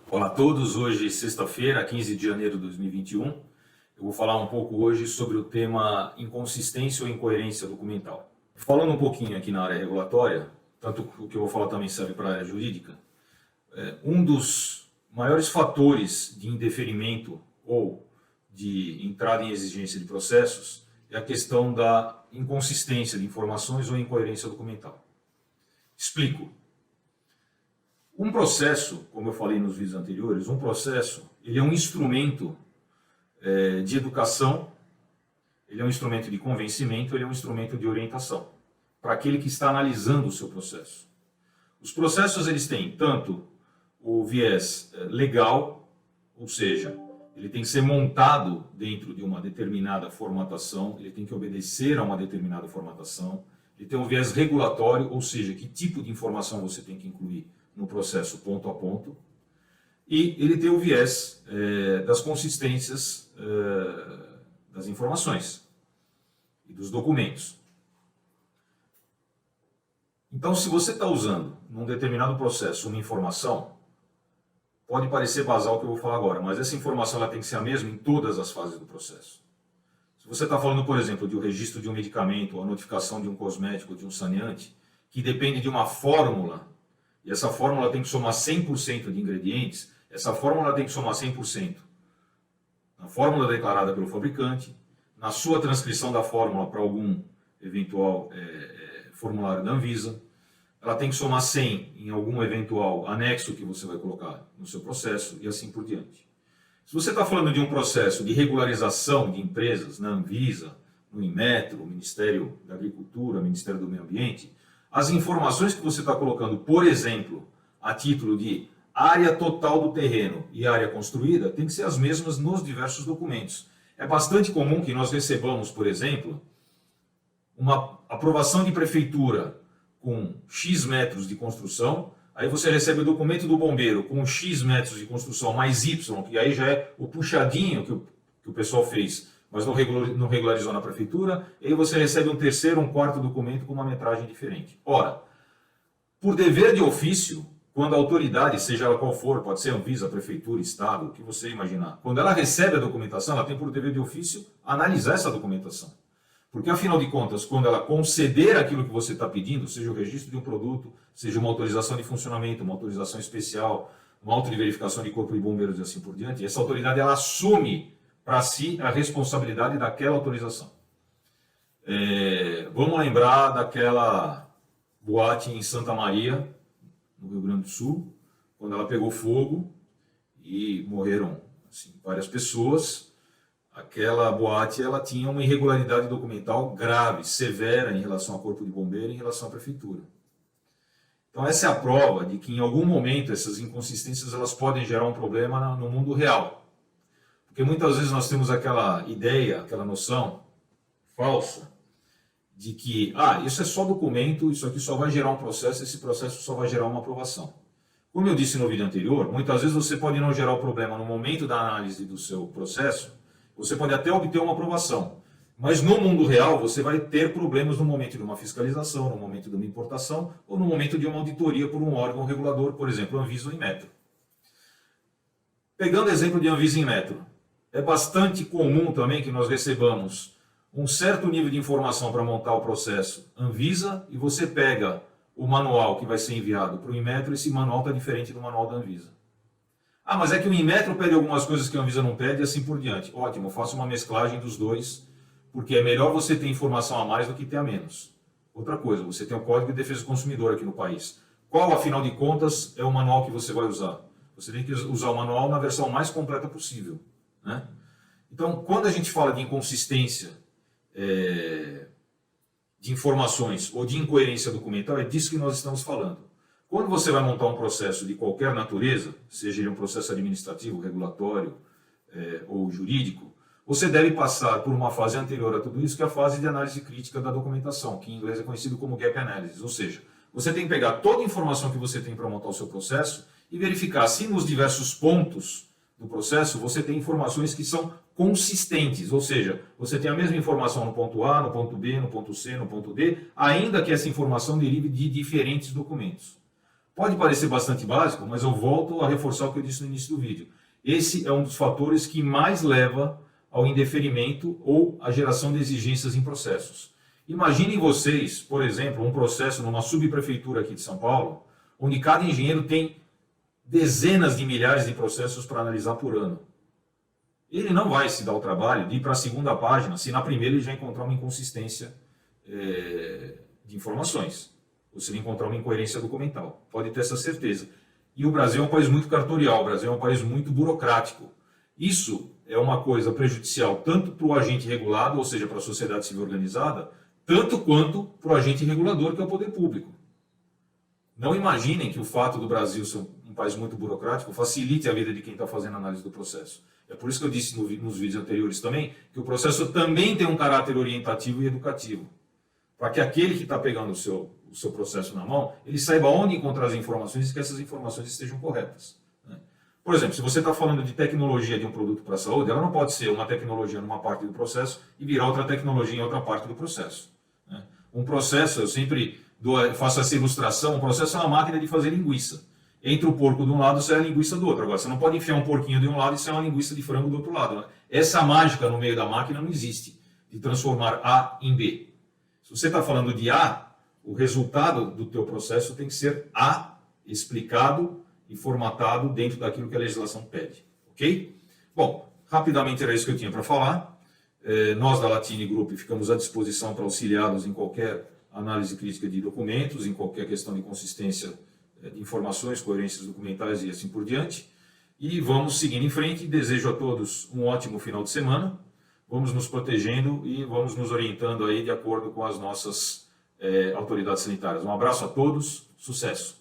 Olá a todos, hoje sexta-feira, 15 de janeiro de 2021. Eu vou falar um pouco hoje sobre o tema inconsistência ou incoerência documental. Falando um pouquinho aqui na área regulatória, tanto o que eu vou falar também serve para a área jurídica, um dos maiores fatores de indeferimento ou de entrada em exigência de processos é a questão da inconsistência de informações ou incoerência documental. Explico. Um processo, como eu falei nos vídeos anteriores, um processo ele é um instrumento de educação, ele é um instrumento de convencimento, ele é um instrumento de orientação para aquele que está analisando o seu processo. Os processos eles têm tanto o viés legal, ou seja, ele tem que ser montado dentro de uma determinada formatação, ele tem que obedecer a uma determinada formatação, ele tem um viés regulatório, ou seja, que tipo de informação você tem que incluir no processo ponto a ponto, e ele tem o viés das consistências das informações e dos documentos. Então, se você está usando num determinado processo uma informação, pode parecer basal o que eu vou falar agora, mas essa informação ela tem que ser a mesma em todas as fases do processo. Se você está falando, por exemplo, de um registro de um medicamento, ou a notificação de um cosmético, de um saneante, que depende de uma fórmula, e essa fórmula tem que somar 100% de ingredientes, essa fórmula tem que somar 100% na fórmula declarada pelo fabricante, na sua transcrição da fórmula para algum eventual formulário da Anvisa, ela tem que somar 100 em algum eventual anexo que você vai colocar no seu processo e assim por diante. Se você está falando de um processo de regularização de empresas na Anvisa, no Inmetro, Ministério da Agricultura, Ministério do Meio Ambiente, as informações que você está colocando, por exemplo, a título de área total do terreno e área construída, tem que ser as mesmas nos diversos documentos. É bastante comum que nós recebamos, por exemplo, uma aprovação de prefeitura com X metros de construção, aí você recebe o documento do bombeiro com X metros de construção mais Y, que aí já é o puxadinho que o pessoal fez, mas não regularizou na prefeitura, e aí você recebe um terceiro, um quarto documento com uma metragem diferente. Ora, por dever de ofício, quando a autoridade, seja ela qual for, pode ser Anvisa, prefeitura, estado, o que você imaginar, quando ela recebe a documentação, ela tem por dever de ofício analisar essa documentação. Porque, afinal de contas, quando ela conceder aquilo que você está pedindo, seja o registro de um produto, seja uma autorização de funcionamento, uma autorização especial, uma auto de verificação de corpo de bombeiros e assim por diante, essa autoridade ela assume para si a responsabilidade daquela autorização. Vamos lembrar daquela boate em Santa Maria, no Rio Grande do Sul, quando ela pegou fogo e morreram assim, várias pessoas. Aquela boate ela tinha uma irregularidade documental grave, severa em relação ao corpo de bombeiro e em relação à prefeitura. Então essa é a prova de que em algum momento essas inconsistências elas podem gerar um problema no mundo real. Porque muitas vezes nós temos aquela ideia, aquela noção falsa de que isso é só documento, isso aqui só vai gerar um processo, esse processo só vai gerar uma aprovação. Como eu disse no vídeo anterior, muitas vezes você pode não gerar o problema no momento da análise do seu processo, você pode até obter uma aprovação, mas no mundo real você vai ter problemas no momento de uma fiscalização, no momento de uma importação ou no momento de uma auditoria por um órgão regulador, por exemplo, Anvisa ou Inmetro. Pegando o exemplo de Anvisa e Inmetro, é bastante comum também que nós recebamos um certo nível de informação para montar o processo Anvisa e você pega o manual que vai ser enviado para o Inmetro e esse manual está diferente do manual da Anvisa. Mas é que o Inmetro pede algumas coisas que a Anvisa não pede e assim por diante. Ótimo, faça uma mesclagem dos dois, porque é melhor você ter informação a mais do que ter a menos. Outra coisa, você tem o Código de Defesa do Consumidor aqui no país. Qual, afinal de contas, é o manual que você vai usar? Você tem que usar o manual na versão mais completa possível, né? Então, quando a gente fala de inconsistência de informações ou de incoerência documental, é disso que nós estamos falando. Quando você vai montar um processo de qualquer natureza, seja ele um processo administrativo, regulatório ou jurídico, você deve passar por uma fase anterior a tudo isso, que é a fase de análise crítica da documentação, que em inglês é conhecido como gap analysis, ou seja, você tem que pegar toda a informação que você tem para montar o seu processo e verificar se nos diversos pontos do processo você tem informações que são consistentes, ou seja, você tem a mesma informação no ponto A, no ponto B, no ponto C, no ponto D, ainda que essa informação derive de diferentes documentos. Pode parecer bastante básico, mas eu volto a reforçar o que eu disse no início do vídeo. Esse é um dos fatores que mais leva ao indeferimento ou à geração de exigências em processos. Imaginem vocês, por exemplo, um processo numa subprefeitura aqui de São Paulo, onde cada engenheiro tem dezenas de milhares de processos para analisar por ano. Ele não vai se dar o trabalho de ir para a segunda página se na primeira ele já encontrar uma inconsistência de informações, ou se ele encontrar uma incoerência documental. Pode ter essa certeza. E o Brasil é um país muito cartorial, o Brasil é um país muito burocrático. Isso é uma coisa prejudicial tanto para o agente regulado, ou seja, para a sociedade civil organizada, tanto quanto para o agente regulador, que é o poder público. Não imaginem que o fato do Brasil ser um país muito burocrático facilite a vida de quem está fazendo análise do processo. É por isso que eu disse nos vídeos anteriores também, que o processo também tem um caráter orientativo e educativo. Para que aquele que está pegando o seu processo na mão, ele saiba onde encontrar as informações e que essas informações estejam corretas. Né? Por exemplo, se você está falando de tecnologia de um produto para a saúde, ela não pode ser uma tecnologia numa parte do processo e virar outra tecnologia em outra parte do processo. Né? Um processo, eu sempre faço essa ilustração, um processo é uma máquina de fazer linguiça. Entre o porco de um lado e sai a linguiça do outro. Agora, você não pode enfiar um porquinho de um lado e sair uma linguiça de frango do outro lado. Né? Essa mágica no meio da máquina não existe, de transformar A em B. Se você está falando de A, o resultado do teu processo tem que ser A, explicado e formatado dentro daquilo que a legislação pede. Ok? Bom, rapidamente era isso que eu tinha para falar. Nós da Latini Group ficamos à disposição para auxiliá-los em qualquer análise crítica de documentos, em qualquer questão de consistência de informações, coerências documentais e assim por diante. E vamos seguindo em frente. Desejo a todos um ótimo final de semana. Vamos nos protegendo e vamos nos orientando aí de acordo com as nossas autoridades sanitárias. Um abraço a todos, sucesso!